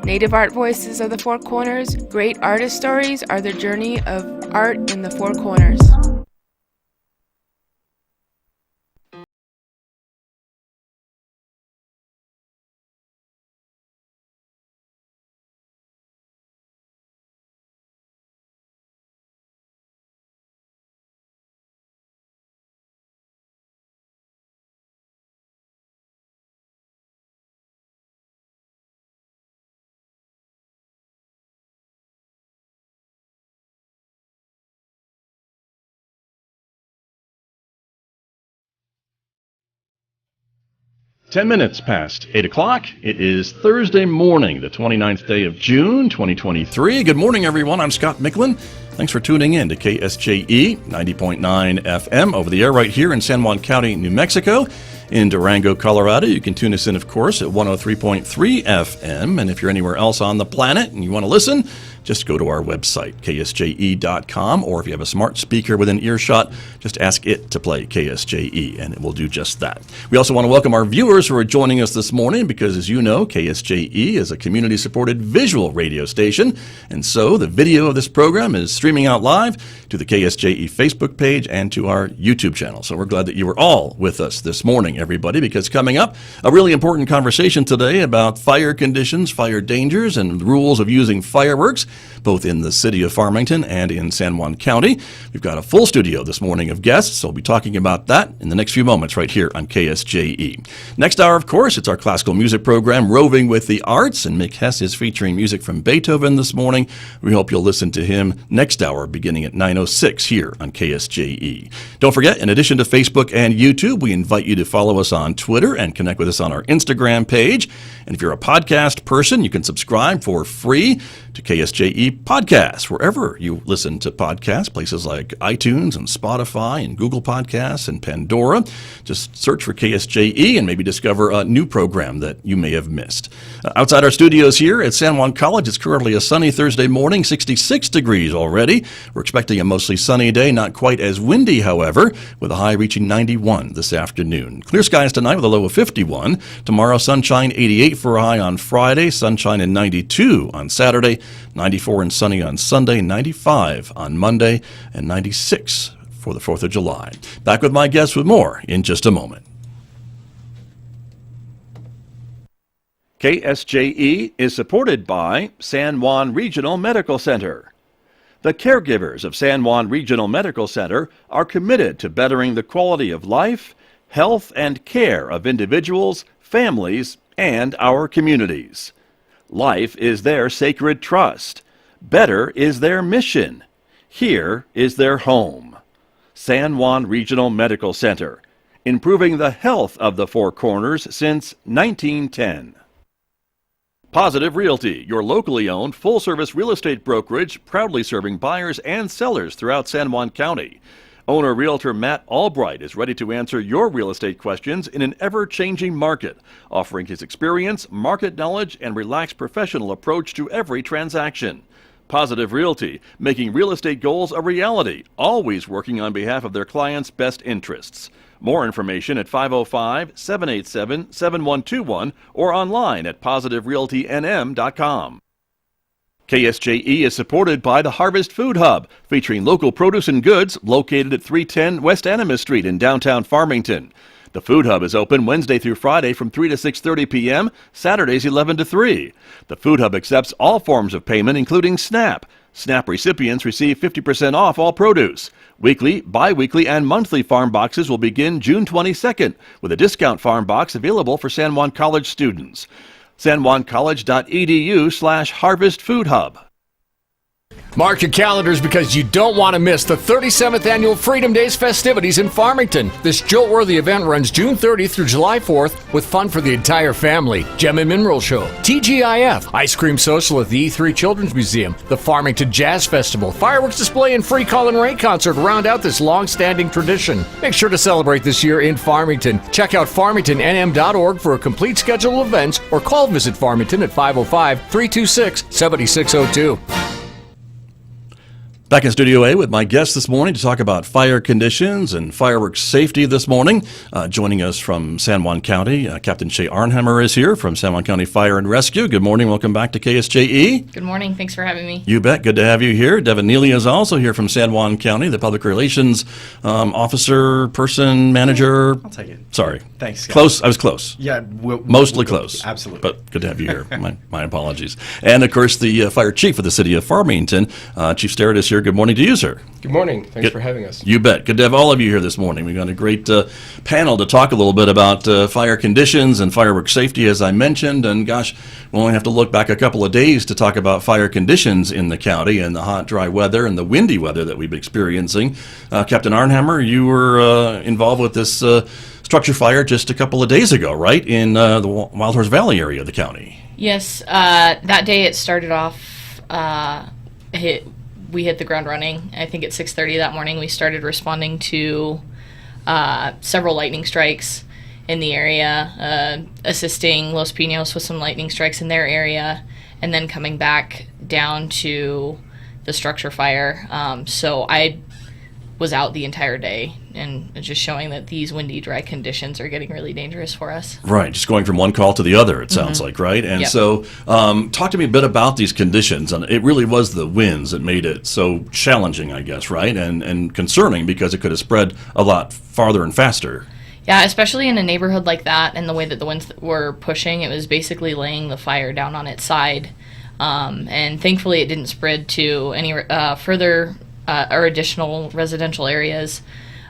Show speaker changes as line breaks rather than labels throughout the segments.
Native Art Voices of the Four Corners, great artist stories are the journey of art in the Four Corners.
Ten minutes past 8 o'clock. It is Thursday morning, the 29th day of June, 2023. Good morning, everyone. I'm Scott Michlin. Thanks for tuning in to KSJE 90.9 FM over the air right here in San Juan County, New Mexico. In Durango, Colorado, you can tune us in, of course, at 103.3 FM. And if you're anywhere else on the planet and you want to listen, just go to our website, ksje.com, or if you have a smart speaker within earshot, just ask it to play KSJE, and it will do just that. We also want to welcome our viewers who are joining us this morning because, as you know, KSJE is a community-supported visual radio station, and so the video of this program is streaming out live to the KSJE Facebook page and to our YouTube channel. So we're glad that you were all with us this morning, everybody, because coming up, a really important conversation today about fire conditions, fire dangers, and rules of using fireworks, both in the city of Farmington and in San Juan County. We've got a full studio this morning of guests, so we'll be talking about that in the next few moments right here on KSJE. Next hour, of course, it's our classical music program, Roving with the Arts, and Mick Hess is featuring music from Beethoven this morning. We hope you'll listen to him next hour, beginning at 9:06 here on KSJE. Don't forget, in addition to Facebook and YouTube, we invite you to follow us on Twitter and connect with us on our Instagram page. And if you're a podcast person, you can subscribe for free to KSJE Podcasts, wherever you listen to podcasts, places like iTunes and Spotify and Google Podcasts and Pandora. Just search for KSJE and maybe discover a new program that you may have missed. Outside our studios here at San Juan College, it's currently a sunny Thursday morning, 66 degrees already. We're expecting a mostly sunny day, not quite as windy, however, with a high reaching 91 this afternoon. Clear skies tonight with a low of 51. Tomorrow, sunshine, 88 for a high on Friday, sunshine and 92 on Saturday, 94 and sunny on Sunday, 95 on Monday, and 96 for the 4th of July. Back with my guests with more in just a moment. KSJE is supported by San Juan Regional Medical Center. The caregivers of San Juan Regional Medical Center are committed to bettering the quality of life, health, and care of individuals, families, and our communities. Life is their sacred trust. Better is their mission. Here is their home. San Juan Regional Medical Center, improving the health of the Four Corners since 1910. Positive Realty, your locally owned full-service real estate brokerage, proudly serving buyers and sellers throughout San Juan County. Owner-Realtor Matt Albright is ready to answer your real estate questions in an ever-changing market, offering his experience, market knowledge, and relaxed professional approach to every transaction. Positive Realty, making real estate goals a reality, always working on behalf of their clients' best interests. More information at 505-787-7121 or online at positiverealtynm.com. KSJE is supported by the Harvest Food Hub, featuring local produce and goods located at 310 West Animas Street in downtown Farmington. The Food Hub is open Wednesday through Friday from 3 to 6:30 p.m., Saturdays 11 to 3. The Food Hub accepts all forms of payment, including SNAP. SNAP recipients receive 50% off all produce. Weekly, bi-weekly, and monthly farm boxes will begin June 22nd, with a discount farm box available for San Juan College students. sanjuancollege.edu/Harvest Food Hub.
Mark your calendars because you don't want to miss the 37th Annual Freedom Days festivities in Farmington. This jolt-worthy event runs June 30th through July 4th with fun for the entire family. Gem and Mineral Show, TGIF, Ice Cream Social at the E3 Children's Museum, the Farmington Jazz Festival, fireworks display, and free Colin Ray concert round out this long-standing tradition. Make sure to celebrate this year in Farmington. Check out farmingtonnm.org for a complete schedule of events or call Visit Farmington at 505-326-7602.
Back in Studio A with my guest this morning to talk about fire conditions and fireworks safety this morning. Joining us from San Juan County, Captain Shay Arnhammer is here from San Juan County Fire and Rescue. Good morning. Welcome back to KSJE.
Good morning. Thanks for having me.
You bet. Good to have you here. Devin Neely is also here from San Juan County, the Public Relations Officer, person, manager.
I'll take it.
Sorry.
Thanks, Scott.
Close. I was close.
Yeah.
Mostly close.
Absolutely.
But good to have you here. My apologies. And, of course, the fire chief of the city of Farmington, Chief Starrett, is here. Good morning to you, sir.
Good morning. Thanks for having us.
You bet. Good to have all of you here this morning. We've got a great panel to talk a little bit about fire conditions and fireworks safety, as I mentioned. And gosh, we only have to look back a couple of days to talk about fire conditions in the county and the hot, dry weather and the windy weather that we've been experiencing. Captain Arnhammer, you were involved with this structure fire just a couple of days ago, right, in the Wild Horse Valley area of the county.
Yes, that day it started off, we hit the ground running. I think at 6:30 that morning we started responding to several lightning strikes in the area, assisting Los Pinos with some lightning strikes in their area, and then coming back down to the structure fire. So I was out the entire day and just showing that these windy, dry conditions are getting really dangerous for us.
Right, just going from one call to the other, it sounds like, right? And
Yep.
so talk to me a bit about these conditions. And it really was the winds that made it so challenging, I guess, right? And concerning because it could have spread a lot farther and faster.
Yeah, especially in a neighborhood like that and the way that the winds were pushing, it was basically laying the fire down on its side. And thankfully it didn't spread to any further or additional residential areas.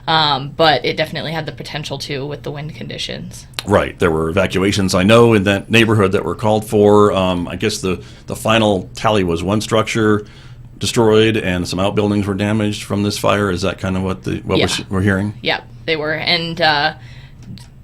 But it definitely had the potential to with the wind conditions.
Right. There were evacuations, I know, in that neighborhood that were called for. I guess the final tally was one structure destroyed and some outbuildings were damaged from this fire. Is that kind of what we're hearing?
Yeah, they were. And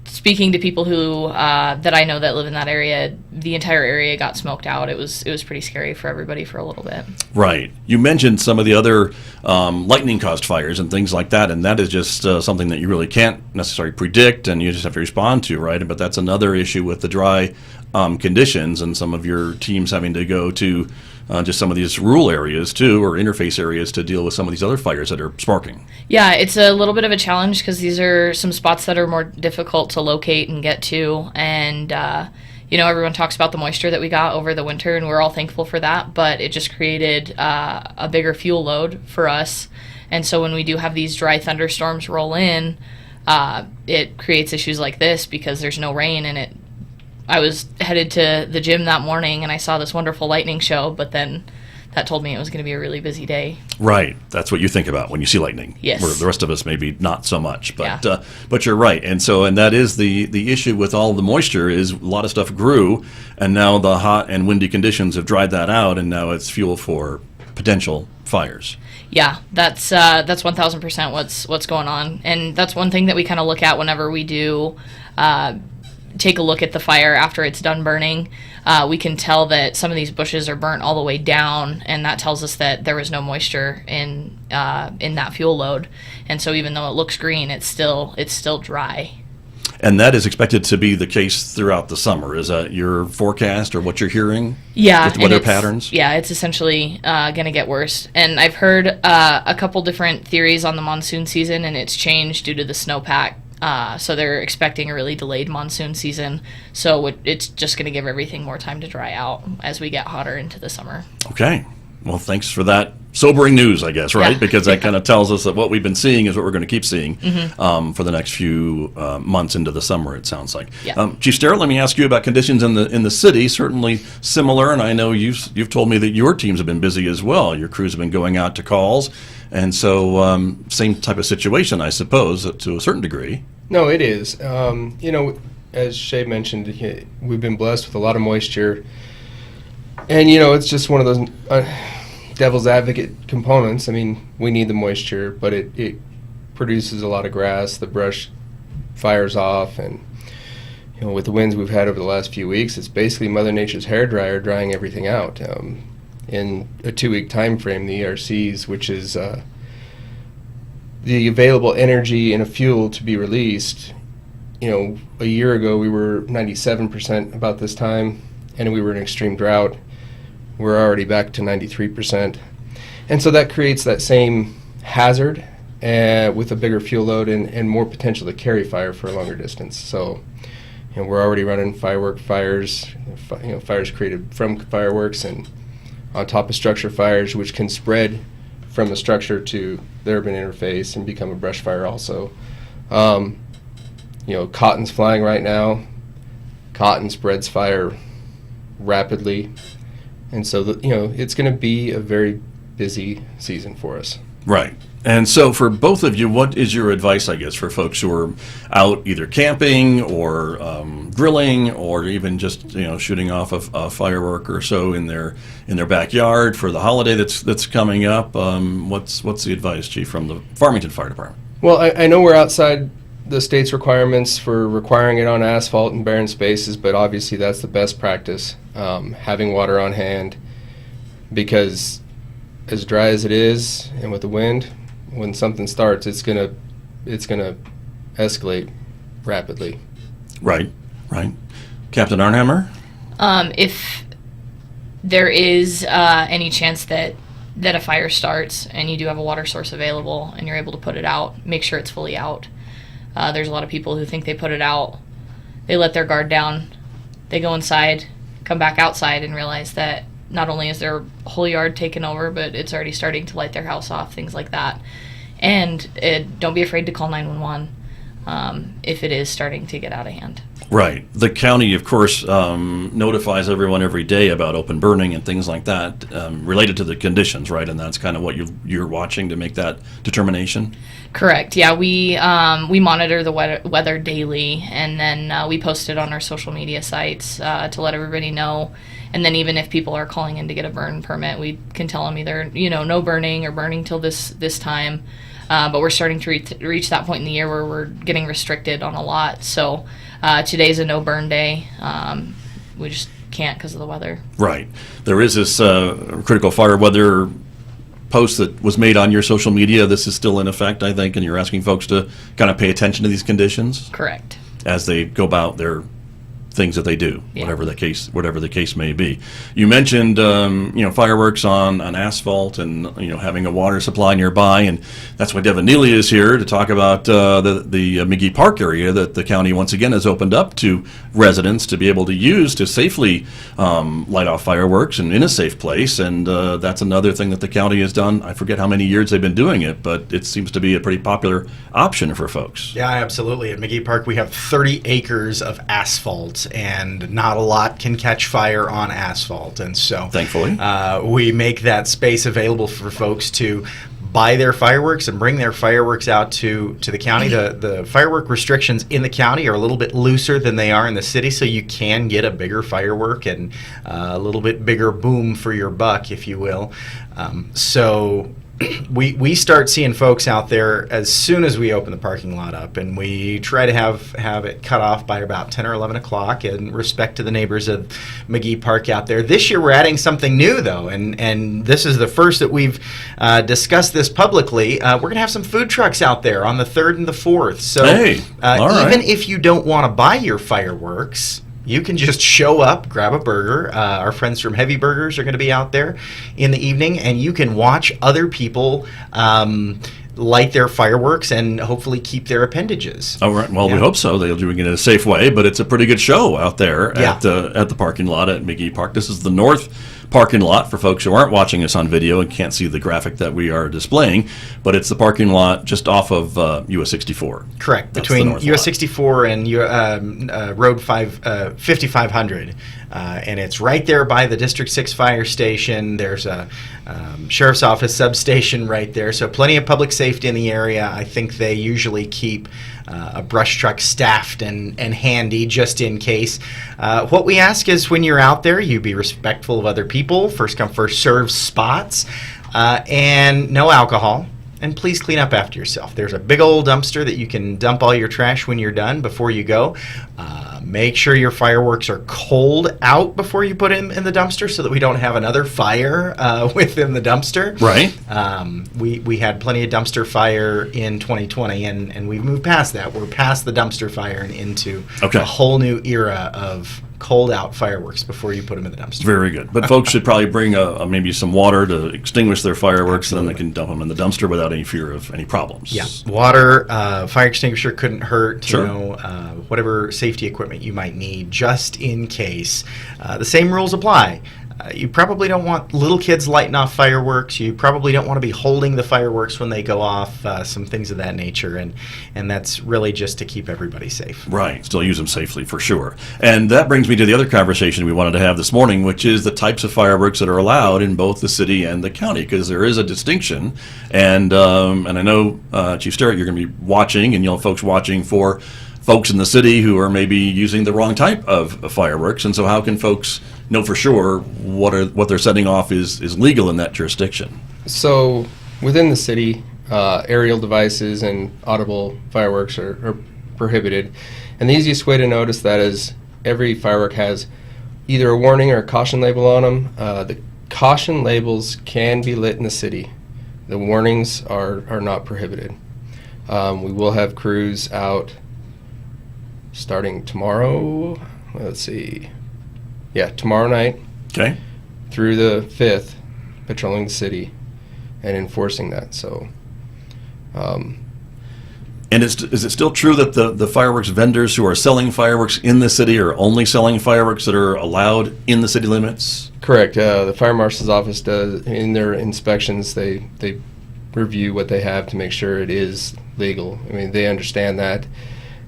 speaking to people who that I know that live in that area, the entire area got smoked out. It was pretty scary for everybody for a little bit.
Right. You mentioned some of the other lightning-caused fires and things like that, and that is just something that you really can't necessarily predict, and you just have to respond to, right? But that's another issue with the dry conditions and some of your teams having to go to just some of these rural areas, too, or interface areas to deal with some of these other fires that are sparking.
Yeah, it's a little bit of a challenge because these are some spots that are more difficult to locate and get to. And, everyone talks about the moisture that we got over the winter, and we're all thankful for that. But it just created a bigger fuel load for us. And so when we do have these dry thunderstorms roll in, it creates issues like this because there's no rain and I was headed to the gym that morning and I saw this wonderful lightning show, but then that told me it was going to be a really busy day.
Right. That's what you think about when you see lightning.
Yes.
Where the rest of us maybe not so much. But
Yeah.
But you're right. And that is the issue with all the moisture is a lot of stuff grew, and now the hot and windy conditions have dried that out, and now it's fuel for potential fires.
Yeah, that's 1,000% what's going on, and that's one thing that we kind of look at whenever we do take a look at the fire after it's done burning. We can tell that some of these bushes are burnt all the way down, and that tells us that there was no moisture in that fuel load. And so even though it looks green, it's still dry.
And that is expected to be the case throughout the summer. Is that your forecast or what you're hearing?
Yeah.
With weather patterns?
Yeah, it's essentially going to get worse. And I've heard a couple different theories on the monsoon season, and it's changed due to the snowpack. So they're expecting a really delayed monsoon season. So it's just going to give everything more time to dry out as we get hotter into the summer.
Okay. Well, thanks for that sobering news, I guess, right?
Yeah.
Because that kind of tells us that what we've been seeing is what we're going to keep seeing for the next few months into the summer, it sounds like.
Yeah.
Chief Starrett, let me ask you about conditions in the city. Certainly similar, and I know you've told me that your teams have been busy as well. Your crews have been going out to calls, and so same type of situation, I suppose, to a certain degree.
No, it is. As Shay mentioned, we've been blessed with a lot of moisture. And, it's just one of those devil's advocate components. I mean, we need the moisture, but it produces a lot of grass. The brush fires off. And, with the winds we've had over the last few weeks, it's basically Mother Nature's hairdryer drying everything out. In a 2-week time frame, the ERCs, which is the available energy in a fuel to be released, a year ago we were 97% about this time, and we were in extreme drought. We're already back to 93%. And so that creates that same hazard with a bigger fuel load and more potential to carry fire for a longer distance. So, we're already running fires, fires created from fireworks and on top of structure fires, which can spread from the structure to the urban interface and become a brush fire also. Cotton's flying right now. Cotton spreads fire rapidly. And so, it's going to be a very busy season for us.
Right. And so for both of you, what is your advice, I guess, for folks who are out either camping or grilling or even just, shooting off a firework or so in their backyard for the holiday that's coming up? What's the advice, Chief, from the Farmington Fire Department?
Well, I know we're outside the state's requirements for requiring it on asphalt and barren spaces, but obviously that's the best practice, having water on hand, because as dry as it is and with the wind, when something starts, it's gonna escalate rapidly.
Right. Captain Arnhammer?
If there is any chance that a fire starts and you do have a water source available and you're able to put it out, make sure it's fully out. There's a lot of people who think they put it out, they let their guard down, they go inside, come back outside and realize that not only is their whole yard taken over, but it's already starting to light their house off, things like that. And don't be afraid to call 911 if it is starting to get out of hand.
Right. The county, of course, notifies everyone every day about open burning and things like that related to the conditions, right? And that's kind of what you're watching to make that determination?
Correct. Yeah, we monitor the weather daily, and then we post it on our social media sites to let everybody know. And then even if people are calling in to get a burn permit, we can tell them either, no burning or burning till this time. But we're starting to reach that point in the year where we're getting restricted on a lot. So today's a no burn day. We just can't because of the weather.
Right. There is this critical fire weather post that was made on your social media. This is still in effect, I think, and you're asking folks to kind of pay attention to these conditions?
Correct.
As they go about their things that they do,
Yeah.
whatever the case may be. You mentioned fireworks on asphalt and having a water supply nearby, and that's why Devin Neely is here to talk about the McGee Park area that the county once again has opened up to residents to be able to use to safely light off fireworks and in a safe place. And that's another thing that the county has done. I forget how many years they've been doing it, but it seems to be a pretty popular option for folks.
Yeah, absolutely. At McGee Park, we have 30 acres of asphalt, and not a lot can catch fire on asphalt. And so,
thankfully,
we make that space available for folks to buy their fireworks and bring their fireworks out to the county. The firework restrictions in the county are a little bit looser than they are in the city, so you can get a bigger firework and a little bit bigger boom for your buck, if you will. So we start seeing folks out there as soon as we open the parking lot up, and we try to have it cut off by about 10 or 11 o'clock in respect to the neighbors of McGee Park out there. This year we're adding something new, though, and this is the first that we've discussed this publicly. We're going to have some food trucks out there on the 3rd and the 4th. So even if you don't want to buy your fireworks, you can just show up, grab a burger. Our friends from Heavy Burgers are going to be out there in the evening, and you can watch other people light their fireworks and hopefully keep their appendages.
Oh, right. Well, we hope so. They'll do it in a safe way, but it's a pretty good show out there at the parking lot at McGee Park. This is the north parking lot for folks who aren't watching us on video and can't see the graphic that we are displaying, but it's the parking lot just off of US 64.
Correct.
That's
between US 64 and Road 5500. And it's right there by the District 6 fire station. There's a sheriff's office substation right there, so plenty of public safety in the area. I think they usually keep a brush truck staffed and handy just in case. What we ask is when you're out there, you be respectful of other people, first come, first serve spots, and no alcohol. And please clean up after yourself. There's a big old dumpster that you can dump all your trash when you're done before you go. Make sure your fireworks are cold out before you put them in the dumpster so that we don't have another fire within the dumpster.
Right.
We had plenty of dumpster fire in 2020, and we've moved past that. We're past the dumpster fire and into a whole new era of cold out fireworks before you put them in the dumpster.
Very good. But folks should probably bring maybe some water to extinguish their fireworks, and then they can dump them in the dumpster without any fear of any problems.
Yeah, water, fire extinguisher couldn't hurt.
Sure.
Whatever safety equipment you might need, just in case. The same rules apply. You probably don't want little kids lighting off fireworks. You probably don't want to be holding the fireworks when they go off, some things of that nature. And that's really just to keep everybody safe.
Right. Still use them safely, for sure. And that brings me to the other conversation we wanted to have this morning, which is the types of fireworks that are allowed in both the city and the county, because there is a distinction. And I know, Chief Sterrett, you're going to be watching, and you'll have folks watching for folks in the city who are maybe using the wrong type of fireworks. And so how can folks know for sure what they're setting off is legal in that jurisdiction?
So within the city, aerial devices and audible fireworks are prohibited. And the easiest way to notice that is every firework has either a warning or a caution label on them. The caution labels can be lit in the city. The warnings are not prohibited. We will have crews out starting tomorrow. Let's see. Yeah, tomorrow night.
Okay.
Through the 5th, patrolling the city and enforcing that. So,
and is it still true that the fireworks vendors who are selling fireworks in the city are only selling fireworks that are allowed in the city limits?
Correct. The fire marshal's office does, in their inspections, they review what they have to make sure it is legal. I mean, they understand that.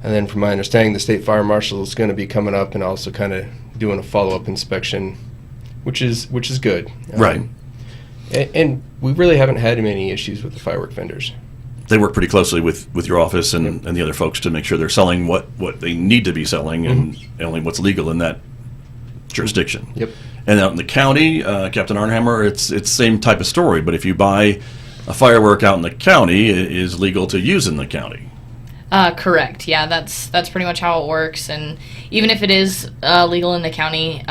And then from my understanding, the state fire marshal is going to be coming up and also kind of doing a follow-up inspection, which is good.
Right.
And we really haven't had many issues with the firework vendors.
They work pretty closely with your office and the other folks to make sure they're selling what they need to be selling and only what's legal in that jurisdiction.
Yep.
And out in the county, Captain Arnhammer, it's same type of story. But if you buy a firework out in the county, it is legal to use in the county.
Correct. Yeah, that's pretty much how it works. And even if it is legal in the county,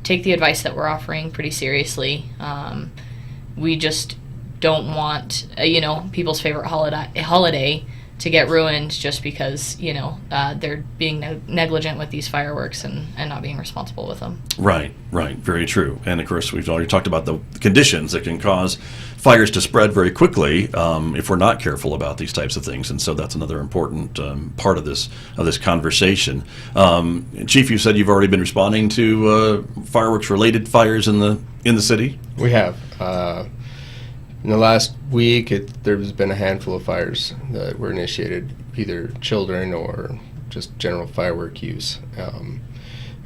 take the advice that we're offering pretty seriously. We just don't want people's favorite holiday to get ruined just because they're being negligent with these fireworks and not being responsible with them.
Right. Very true. And of course, we've already talked about the conditions that can cause fires to spread very quickly if we're not careful about these types of things. And so that's another important part of this conversation. Chief, you said you've already been responding to fireworks-related fires in the city?
We have. In the last week, there's been a handful of fires that were initiated, either children or just general firework use. And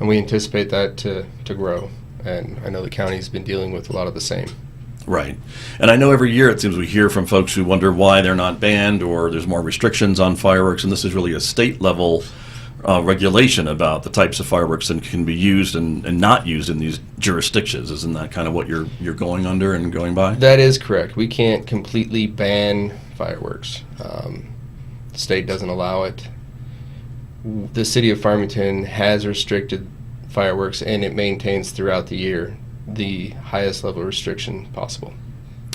we anticipate that to grow. And I know the county's been dealing with a lot of the same.
Right. And I know every year it seems we hear from folks who wonder why they're not banned or there's more restrictions on fireworks. And this is really a state-level regulation about the types of fireworks that can be used and not used in these jurisdictions. Isn't that kind of what you're going under and going by?
That is correct. We can't completely ban fireworks. The state doesn't allow it. The city of Farmington has restricted fireworks, and it maintains throughout the year the highest level of restriction possible.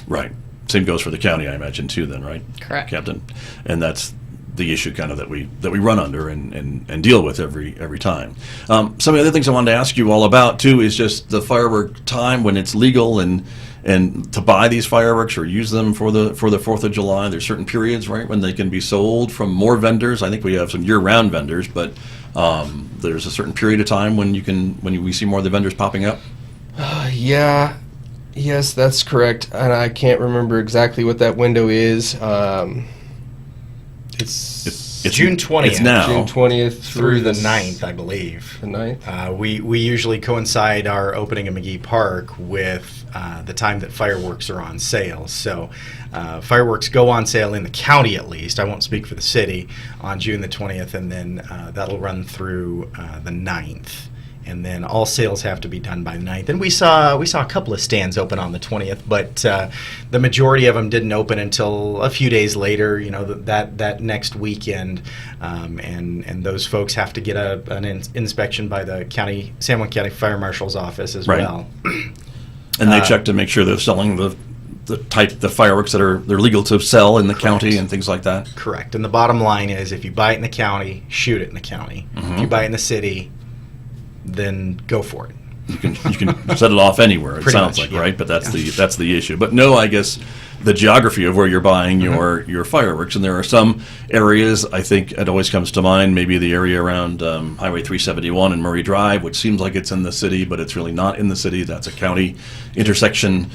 Right. Same goes for the county, I imagine, too, then, right?
Correct.
Captain? And that's the issue kind of that we run under and deal with every time. Some of the other things I wanted to ask you all about too is just the firework time when it's legal and to buy these fireworks or use them for the 4th of July. There's certain periods, right, when they can be sold from more vendors. I think we have some year-round vendors, but there's a certain period of time when we see more of the vendors popping up.
Yes, that's correct, and I can't remember exactly what that window is. It's
June 20th.
It's now.
June 20th
through the 9th, I believe.
The 9th?
We usually coincide our opening of McGee Park with the time that fireworks are on sale. So fireworks go on sale in the county at least. I won't speak for the city on June the 20th, and then that'll run through the 9th. And then all sales have to be done by the 9th. And we saw a couple of stands open on the 20th, but the majority of them didn't open until a few days later. That next weekend, and those folks have to get an inspection by the San Juan County Fire Marshal's office as well.
And they check to make sure they're selling the fireworks they're legal to sell in the county and things like that.
Correct. And the bottom line is, if you buy it in the county, shoot it in the county. If you buy it in the city, then go for it.
You can set it off anywhere. It
Pretty
sounds
much,
like,
yeah.
right? But that's the issue. But no, I guess the geography of where you're buying your fireworks, and there are some areas. I think it always comes to mind. Maybe the area around Highway 371 and Murray Drive, which seems like it's in the city, but it's really not in the city. That's a county intersection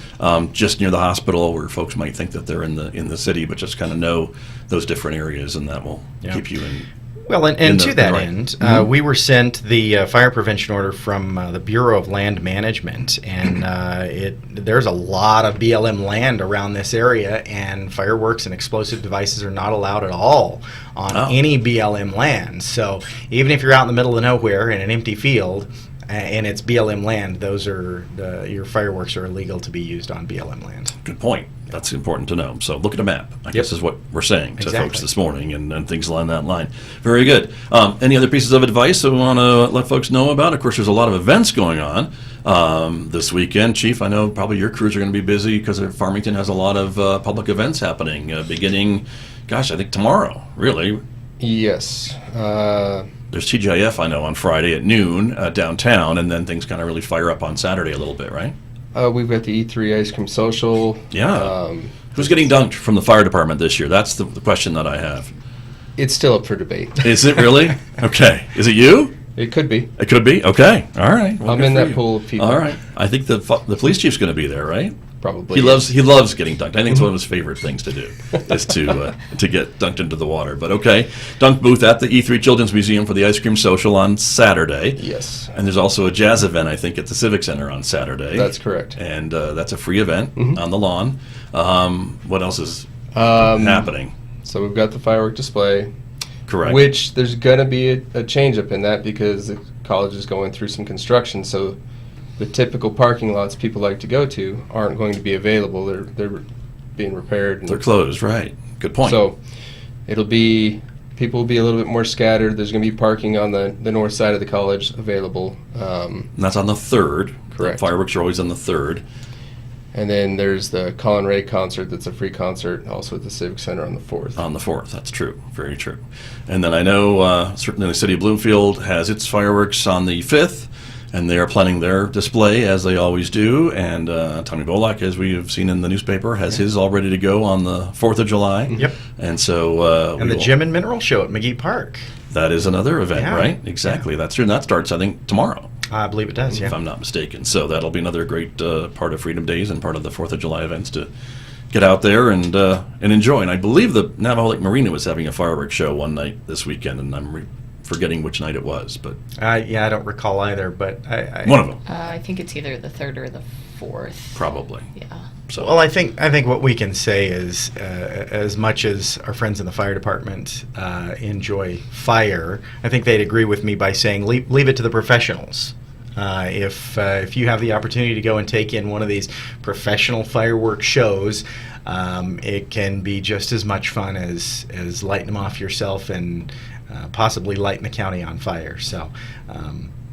just near the hospital, where folks might think that they're in the city, but just kind of know those different areas, and that will keep you in.
Well, and
the-
to that
right.
end, we were sent the fire prevention order from the Bureau of Land Management, and there's a lot of BLM land around this area, and fireworks and explosive devices are not allowed at all on any BLM land. So even if you're out in the middle of nowhere in an empty field, and it's BLM land, those are your fireworks are illegal to be used on BLM land.
Good point. That's important to know. So look at a map, I guess is what we're saying to
Exactly.
folks this morning, and things along that line. Very good. Any other pieces of advice that we want to let folks know about? Of course, there's a lot of events going on this weekend. Chief, I know probably your crews are going to be busy because Farmington has a lot of public events happening beginning, I think tomorrow, really.
Yes.
There's TGIF, I know, on Friday at noon downtown, and then things kind of really fire up on Saturday a little bit, right?
We've got the E3 Ice Cream Social.
Yeah. Who's getting dunked from the fire department this year? That's the question that I have.
It's still up for debate.
Is it really? Okay. Is it you?
It could be.
It could be. Okay. All right. Well,
I'm
good
in
for
that
you.
pool of people.
All right. I think the police chief's going to be there, right?
Probably.
He loves getting dunked. I think it's one of his favorite things to do is to get dunked into the water. But okay, dunk booth at the E3 Children's Museum for the ice cream social on Saturday.
Yes.
And there's also a jazz event, I think, at the Civic Center on Saturday.
That's correct.
And that's a free event on the lawn. What else is happening?
So we've got the firework display.
Correct.
Which there's going to be a change up in that because the college is going through some construction. So the typical parking lots people like to go to aren't going to be available. They're being repaired.
They're closed, right. Good point.
So it'll be, people will be a little bit more scattered. There's going to be parking on the north side of the college available.
And that's on the 3rd.
Correct.
The fireworks are always on the 3rd.
And then there's the Colin Ray concert that's a free concert also at the Civic Center on the 4th.
On the 4th, that's true. Very true. And then I know certainly the city of Bloomfield has its fireworks on the 5th, and they are planning their display as they always do. And Tommy Bolak, as we have seen in the newspaper, has his all ready to go on the 4th of July.
Yep.
And so
And the Gym and Mineral Show at McGee Park.
that is another event,
Yeah.
right? Exactly. That's true. And that starts, I think, tomorrow,
I believe it does,
if
yeah.
I'm not mistaken. So that'll be another great part of Freedom Days and part of the 4th of July events to get out there and enjoy. And I believe the Navajo Lake Marina was having a fireworks show one night this weekend, and I'm forgetting which night it was, but
I don't recall either, but I
one of them,
I think it's either the 3rd or the 4th.
probably.
Yeah.
So
Well, I think what we can say is, as much as our friends in the fire department enjoy fire, I think they'd agree with me by saying leave it to the professionals. If you have the opportunity to go and take in one of these professional fireworks shows, it can be just as much fun as lighting them off yourself and possibly lighting the county on fire. So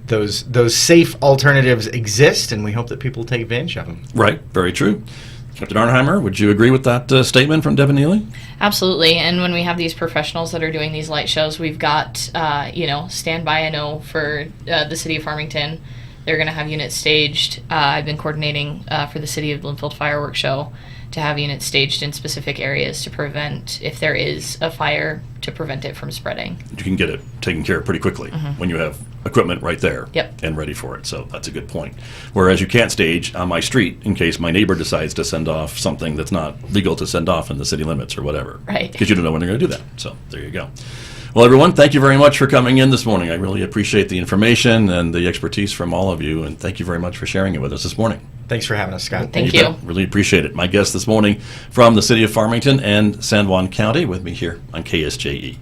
those safe alternatives exist, and we hope that people take advantage of them.
right, very true. Captain Arnheimer, would you agree with that statement from Devin Neely?
Absolutely. And when we have these professionals that are doing these light shows, we've got, standby, I know, for the city of Farmington. They're going to have units staged. I've been coordinating for the City of Bloomfield Fireworks Show to have units staged in specific areas to prevent, if there is a fire, to prevent it from spreading.
You can get it taken care of pretty quickly when you have equipment right there
Yep.
and ready for it. So that's a good point. Whereas you can't stage on my street in case my neighbor decides to send off something that's not legal to send off in the city limits or whatever.
Right.
Because you don't know when they're going to do that. So there you go. Well, everyone, thank you very much for coming in this morning. I really appreciate the information and the expertise from all of you, and thank you very much for sharing it with us this morning.
Thanks for having us, Scott.
Thank
bet.
you.
Really appreciate it. My guest this morning from the city of Farmington and San Juan County with me here on KSJE.